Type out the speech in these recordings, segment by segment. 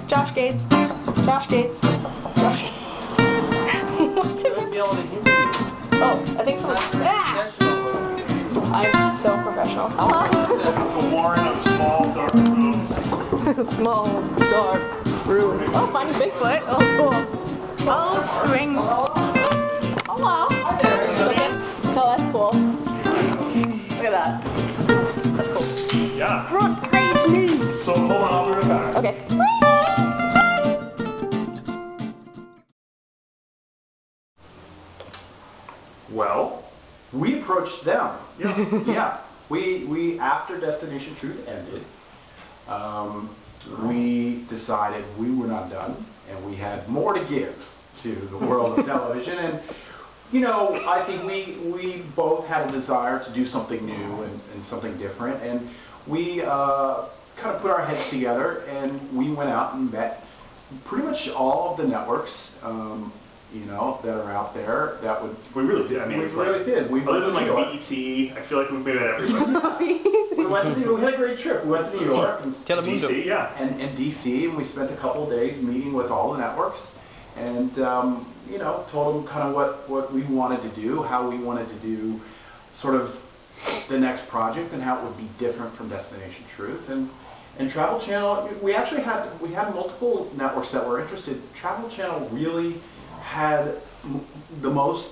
Josh Gates. Josh Gates. Josh Gates. Oh, I think so. Ah! I'm so professional. It's a warren of small, dark rooms. Small, dark room. Oh, finding Bigfoot. Oh, cool. Oh, swing. Hello. Hi there. Oh, that's cool. Look at that. That's cool. Yeah. Front page news. So hold on, I'll be right back. Okay. Well, we approached them. Yeah. Yeah. We after Destination Truth ended, we decided we were not done, and we had more to give to the world of television. And you know, I think we both had a desire to do something new and something different, and we kind of put our heads together and we went out and met pretty much all of the networks. You know, that are out there that would... We really did. I mean, we really did. We other than like BET, I feel like we've made it everybody. we went to New York. We had a great trip. We went to New York and DC, yeah. and DC, and we spent a couple of days meeting with all the networks, and you know, told them kind of what we wanted to do, how we wanted to do, sort of the next project, and how it would be different from Destination Truth. And Travel Channel, we had multiple networks that were interested. Travel Channel really had the most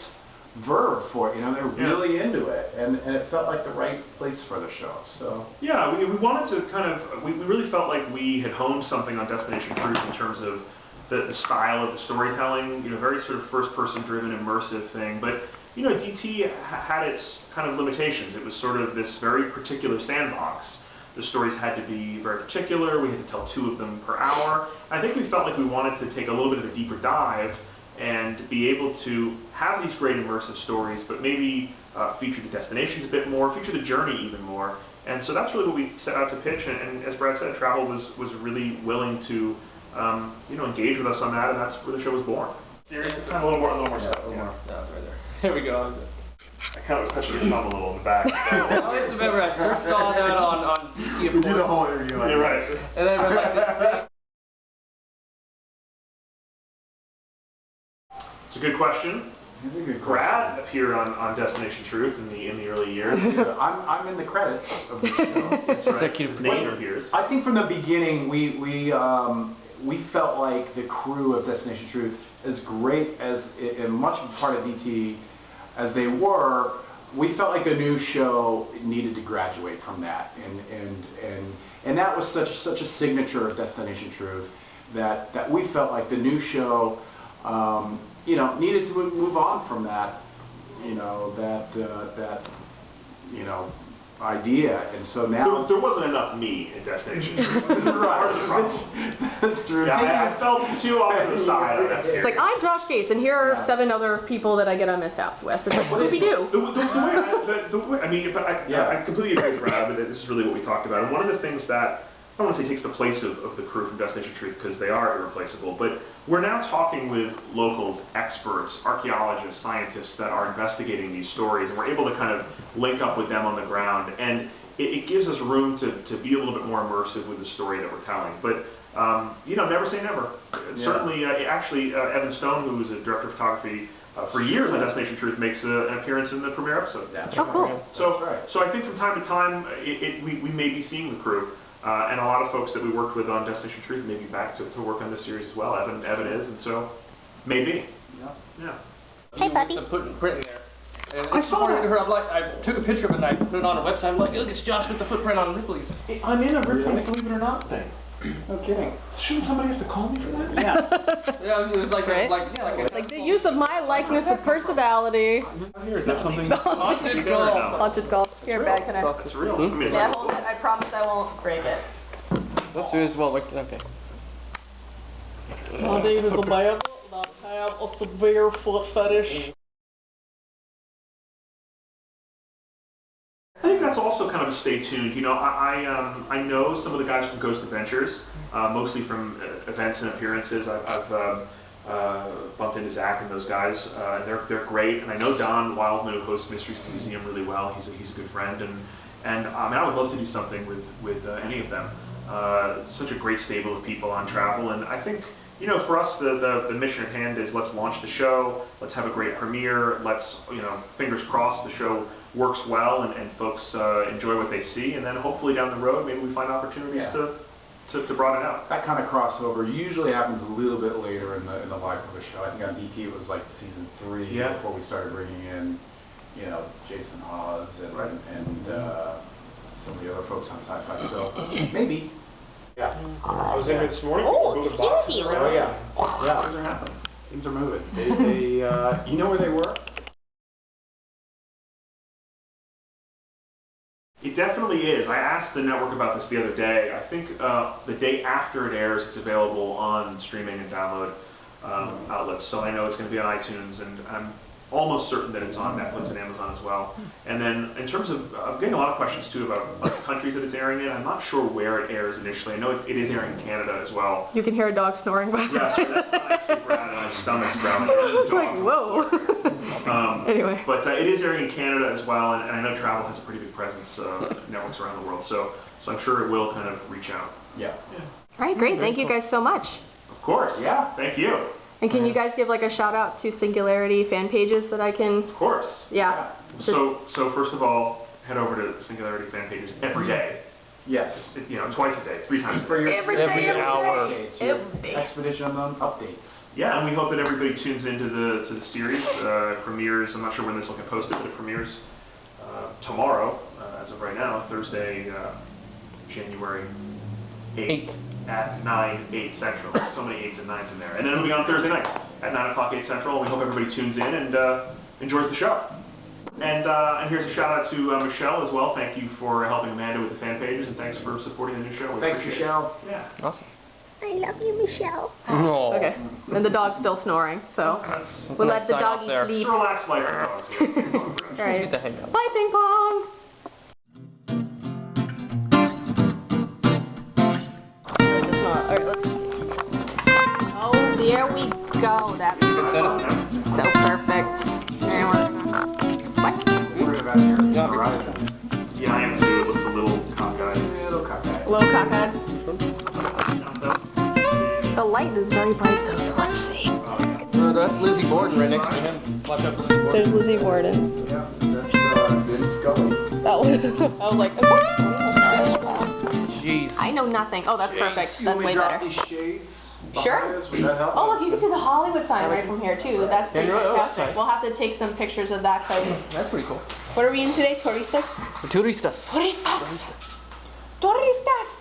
verve for it. You know, they were really into it, and it felt like the right place for the show. So yeah, we wanted to kind of, we really felt like we had honed something on Destination Truth in terms of the style of the storytelling, you know, very sort of first-person driven, immersive thing. But you know, DT had its kind of limitations. It was sort of this very particular sandbox. The stories had to be very particular. We had to tell 2 of them per hour. I think we felt like we wanted to take a little bit of a deeper dive and be able to have these great immersive stories, but maybe feature the destinations a bit more, feature the journey even more. And so that's really what we set out to pitch. And as Brad said, Travel was really willing to you know, engage with us on that, and that's where the show was born. Serious, it's kind of a little more stuff. Yeah, it's right there. Here we go. I kind of was touching your thumb a little in the back. I always remember I first saw that on DT. we did a whole interview. You're right. And then I was like, this thing. It's a good question. Brad appeared on Destination Truth in the early years. Yeah, I'm in the credits of the show. That's right. His name appears. I think from the beginning we felt like the crew of Destination Truth, as great as and much of part of DT as they were, we felt like the new show needed to graduate from that, and that was such a signature of Destination Truth that we felt like the new show, you know, needed to move on from that, you know, that you know, idea, and so now there wasn't enough me in Destination Truth. That's true. Yeah, I felt too off to the side on that series. It's like, I'm Josh Gates, and here are 7 other people that I get on mishaps with. It's like Scooby-Doo. The way I mean, but I completely agree with Brad, but this is really what we talked about. And one of the things that, I don't want to say takes the place of the crew from Destination Truth, because they are irreplaceable, but we're now talking with locals, experts, archaeologists, scientists that are investigating these stories, and we're able to kind of link up with them on the ground, and it gives us room to be a little bit more immersive with the story that we're telling. But you know, never say never. Certainly, actually, Evan Stone, who was a director of photography for years on Destination Truth, makes an appearance in the premiere episode. That's right. Cool. So I think from time to time, we may be seeing the crew. And a lot of folks that we worked with on Destination Truth may be back to work on this series as well. Evan is, and so maybe. Yeah. Hey, puppy. Putting print in there. And I saw that. her. I'm like, I took a picture of it and I put it on a website. I'm like, look, it's Josh with the footprint on Ripley's. I'm in a Ripley's Believe It or Not thing. No kidding. Shouldn't somebody have to call me for that? Yeah, it was like, right? Like the use of my likeness of personality. Here, is that something? Haunted call. Haunted call. Here, bag, can I? That's real. I mean, Yeah, hold it. I promise I won't break it. Let's do as well. Like, okay. My name is Amanda, and I have a severe foot fetish. I think that's also kind of a stay tuned. You know, I know some of the guys from Ghost Adventures, mostly from events and appearances. I've bumped into Zach and those guys. They're great, and I know Don Wildman, who hosts Mysteries Museum, really well. He's a good friend, and I would love to do something with any of them. such a great stable of people on travel, and I think, you know, for us, the mission at hand is let's launch the show, let's have a great premiere, let's, you know, fingers crossed the show works well and folks enjoy what they see, and then hopefully down the road maybe we find opportunities to broaden it out. That kind of crossover usually happens a little bit later in the life of a show. I think on DT it was like season 3 before we started bringing in, you know, Jason Hawes and some of the other folks on Sci-Fi. So maybe. Yeah. I was in here this morning. Oh, moving boxes seriously? around. Yeah. Things are happening. Things are moving. They you know where they were? It definitely is. I asked the network about this the other day. I think the day after it airs, it's available on streaming and download outlets. So I know it's going to be on iTunes, and I'm almost certain that it's on Netflix and Amazon as well. And then in terms of, I'm getting a lot of questions too about the countries that it's airing in. I'm not sure where it airs initially. I know it is airing in Canada as well. You can hear a dog snoring by the way. Yeah, so that's not actually bad, and my stomach's growling. It's like, whoa. Anyway. But it is airing in Canada as well, and I know travel has a pretty big presence, networks around the world, so I'm sure it will kind of reach out. Yeah. All right, great. Thank you guys so much. Of course. Yeah. Thank you. And can you guys give like a shout out to Singularity fan pages that I can? Of course. Yeah. So first of all, head over to the Singularity fan pages every day. Yes. You know, twice a day, 3 times a For day. your Every day, every hour. day. your Every day. expedition on updates. Yeah, and we hope that everybody tunes into the series. It premieres, I'm not sure when this will get posted, but it premieres tomorrow, as of right now, Thursday, January 8th. At 8 Central. There's so many 8s and 9s in there. And then it'll be on Thursday nights at 9 o'clock, 8 Central. And we hope everybody tunes in and enjoys the show. And here's a shout out to Michelle as well. Thank you for helping Amanda with the fan pages, and thanks for supporting the new show. We Thanks, appreciate Michelle. it. Yeah. Awesome. I love you, Michelle. Oh. Okay. And the dog's still snoring, so we'll let the Sign off doggy there. sleep. It's a relaxed life for dogs here. All right. Get the hang up. Bye, ping pong. All right, let's. Oh, there we go. That's so perfect. And what? Worried about your horizon. Yeah, I am too. It looks a little cockeyed. Little cockeyed. Low cockhead. The light is very bright though, so let's see. That's Lizzie Borden right next to him. Watch out for Lizzie Borden. There's Lizzie Borden. Yeah, that's Vince Scully. I was like, Jeez. I know nothing. Oh, that's perfect. That's way better. These shades Sure. us. Would that help? Oh, look, you can see the Hollywood sign right from here too. That's pretty Yeah, you're right. Oh, that's fantastic. nice. We'll have to take some pictures of that place. That's pretty cool. What are we in today? Turistas? The turistas. Turistas. Turistas.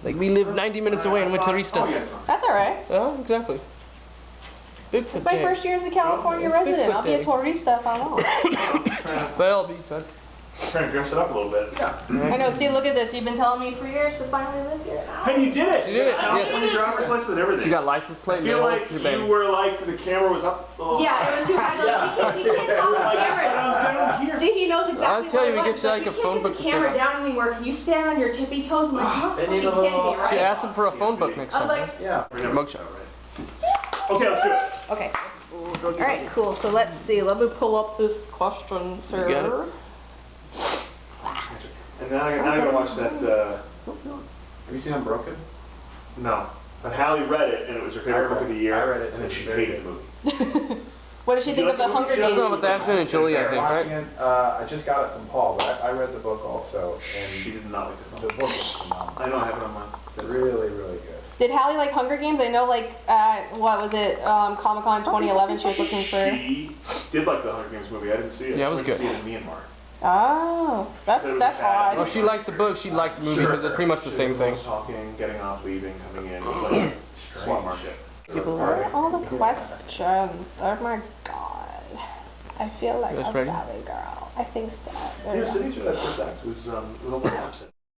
Like we live 90 minutes away and we're turistas. That's all right. Oh, exactly. Bigfoot It's my Day. first year as a California It's resident. Bigfoot I'll be a Day. turista if I want. Well, be fun. Trying to dress it up a little bit. Yeah. I know. See, look at this. You've been telling me for years to finally live here. Hey, you did it! You did it, California yes. driver's license and everything. You got license plate. I feel and like everything. you were like, the camera was up. Oh. Yeah, it was too high. He can't tell the camera. I'm down here. See, he knows exactly I'll tell you, what we it get you like was. a phone You book to can't get the camera send. down anymore. Can you stand on your tippy toes? I'm like, They need you're a fucking little- kidding me, right? She asked him for a phone book next I was time. like, Yeah. Mugshot. Okay, let's do it. okay. All right, cool. So let's see. Let me pull up this question, sir. You got it. And now I gotta watch that. Have you seen Unbroken? No, but Hallie read it, and it was her favorite book of the year. I read it and then too. she Very hated the good. movie. What does she think You of the like Hunger Sweet No, Games? with Ashley and Julie, I think, Watching right? it, I just got it from Paul, but I read the book also, and She did not like the the film. book is phenomenal. I know, I have it on mine. Really, really good. Did Hallie like Hunger Games? I know, like, what was it, Comic-Con 2011, she was looking for... She did like the Hunger Games movie. I didn't see it. Yeah, it I was went to good. see it in Myanmar. Oh, that's sad. odd. Well, she liked the book, she liked the movie, because it's pretty much the same thing. Talking, getting off, leaving, coming in. It was like a swap market. What are all the questions? Oh my god. I feel like That's a ready? valley girl. I think so. There you Yeah, go. City that first act was a little absent.